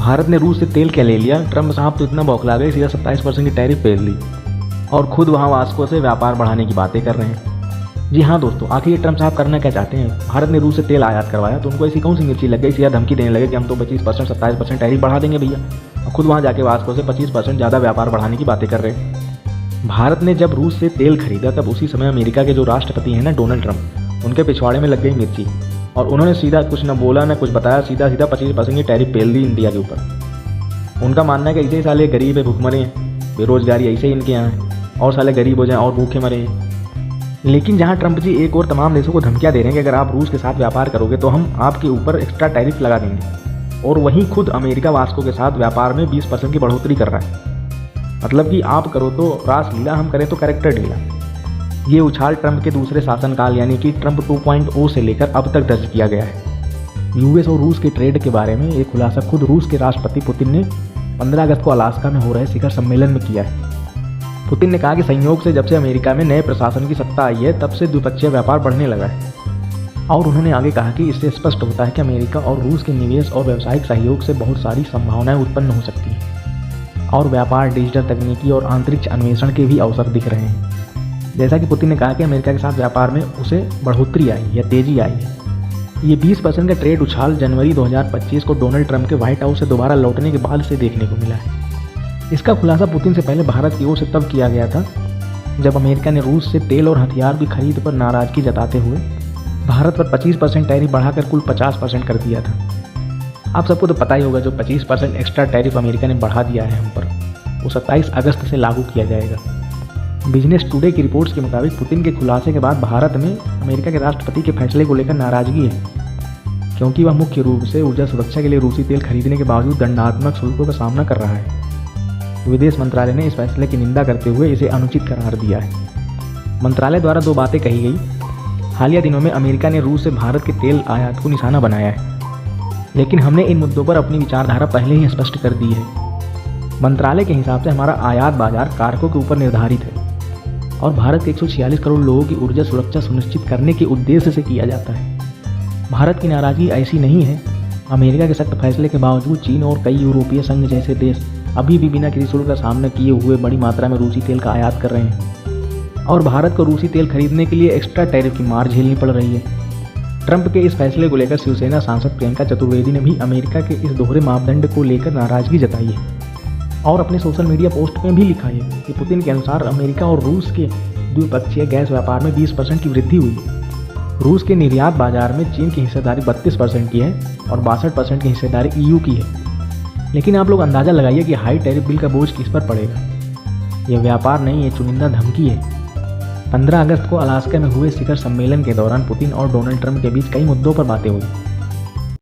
भारत ने रूस से तेल क्या ले लिया, ट्रम्प साहब तो इतना बौखला गए, सीधा 27% की टैरिफ पेल दी और खुद वहाँ वास्को से व्यापार बढ़ाने की बातें कर रहे हैं। जी हाँ दोस्तों, आखिर ये ट्रम्प साहब करना क्या चाहते हैं। भारत ने रूस से तेल आयात करवाया तो उनको ऐसी कौन सी मिर्ची लग गई, सीधा धमकी देने लगे कि हम तो 25% 27% टैरिफ बढ़ा देंगे भैया, और खुद वहाँ जाके वास्को से 25% ज़्यादा व्यापार बढ़ाने की बातें कर रहे हैं। भारत ने जब रूस से तेल खरीदा तब उसी समय अमेरिका के जो राष्ट्रपति हैं ना डोनाल्ड ट्रम्प, उनके पिछवाड़े में लग गई मिर्ची और उन्होंने सीधा कुछ न बोला न कुछ बताया, सीधा 25% की टैरिफ पेल दी इंडिया के ऊपर। उनका मानना है कि ऐसे ही साले गरीब है, भूखमरे हैं, बेरोजगारी ऐसे ही इनके यहाँ है और साले गरीब हो जाएं और भूखे मरे हैं। लेकिन जहाँ ट्रम्प जी एक और तमाम देशों को धमकियाँ दे रहे हैं कि अगर आप रूस के साथ व्यापार करोगे तो हम आपके ऊपर एक्स्ट्रा टैरिफ लगा देंगे, और वहीं खुद अमेरिका वास्को के साथ व्यापार में 20% की बढ़ोतरी कर रहा है। मतलब कि आप करो तो रास लीला, हम करें तो कैरेक्टर ढीला। ये उछाल ट्रम्प के दूसरे शासनकाल यानी कि ट्रम्प 2.0 से लेकर अब तक दर्ज किया गया है। यूएस और रूस के ट्रेड के बारे में एक खुलासा खुद रूस के राष्ट्रपति पुतिन ने 15 अगस्त को अलास्का में हो रहे शिखर सम्मेलन में किया है। पुतिन ने कहा कि संयोग से जब से अमेरिका में नए प्रशासन की सत्ता आई है तब से द्विपक्षीय व्यापार बढ़ने लगा है, और उन्होंने आगे कहा कि इससे स्पष्ट होता है कि अमेरिका और रूस के निवेश और व्यावसायिक सहयोग से बहुत सारी संभावनाएं उत्पन्न हो सकती हैं और व्यापार, डिजिटल तकनीकी और अंतरिक्ष अन्वेषण के भी अवसर दिख रहे हैं। जैसा कि पुतिन ने कहा कि अमेरिका के साथ व्यापार में उसे बढ़ोतरी आई या तेजी आई है। ये 20% का ट्रेड उछाल जनवरी 2025 को डोनाल्ड ट्रंप के व्हाइट हाउस से दोबारा लौटने के बाद से देखने को मिला है। इसका खुलासा पुतिन से पहले भारत की ओर से तब किया गया था जब अमेरिका ने रूस से तेल और हथियार की खरीद पर नाराजगी जताते हुए भारत पर 25% टैरिफ बढ़ाकर कुल 50% कर दिया था। आप सबको तो पता ही होगा, जो 25% एक्स्ट्रा टैरिफ अमेरिका ने बढ़ा दिया है हम पर, वो 27 अगस्त से लागू किया जाएगा। बिजनेस टुडे की रिपोर्ट्स के मुताबिक पुतिन के खुलासे के बाद भारत में अमेरिका के राष्ट्रपति के फैसले को लेकर नाराजगी है, क्योंकि वह मुख्य रूप से ऊर्जा सुरक्षा के लिए रूसी तेल खरीदने के बावजूद दंडात्मक शुल्कों का सामना कर रहा है। विदेश मंत्रालय ने इस फैसले की निंदा करते हुए इसे अनुचित करार दिया है। मंत्रालय द्वारा 2 बातें कही गई। हालिया दिनों में अमेरिका ने रूस से भारत के तेल आयात को निशाना बनाया है, लेकिन हमने इन मुद्दों पर अपनी विचारधारा पहले ही स्पष्ट कर दी है। मंत्रालय के हिसाब से हमारा आयात बाजार कारकों के ऊपर निर्धारित है और भारत के 146 करोड़ लोगों की ऊर्जा सुरक्षा सुनिश्चित करने के उद्देश्य से किया जाता है। भारत की नाराजगी ऐसी नहीं है। अमेरिका के सख्त फैसले के बावजूद चीन और कई यूरोपीय संघ जैसे देश अभी भी बिना किसी शुल्क का सामना किए हुए बड़ी मात्रा में रूसी तेल का आयात कर रहे हैं और भारत को रूसी तेल खरीदने के लिए एक्स्ट्रा टैरिफ की मार झेलनी पड़ रही है। ट्रंप के इस फैसले को लेकर शिवसेना सांसद प्रियंका चतुर्वेदी ने भी अमेरिका के इस दोहरे मापदंड को लेकर नाराजगी जताई है और अपने सोशल मीडिया पोस्ट में भी लिखा है कि पुतिन के अनुसार अमेरिका और रूस के द्विपक्षीय गैस व्यापार में 20% की वृद्धि हुई है। रूस के निर्यात बाजार में चीन की हिस्सेदारी 32% की है और 62% की हिस्सेदारी EU की है। लेकिन आप लोग अंदाज़ा लगाइए कि हाई टैरिफ बिल का बोझ किस पर पड़ेगा। यह व्यापार नहीं, ये चुनिंदा धमकी है। 15 अगस्त को अलास्का में हुए शिखर सम्मेलन के दौरान पुतिन और डोनाल्ड ट्रंप के बीच कई मुद्दों पर बातें हुई।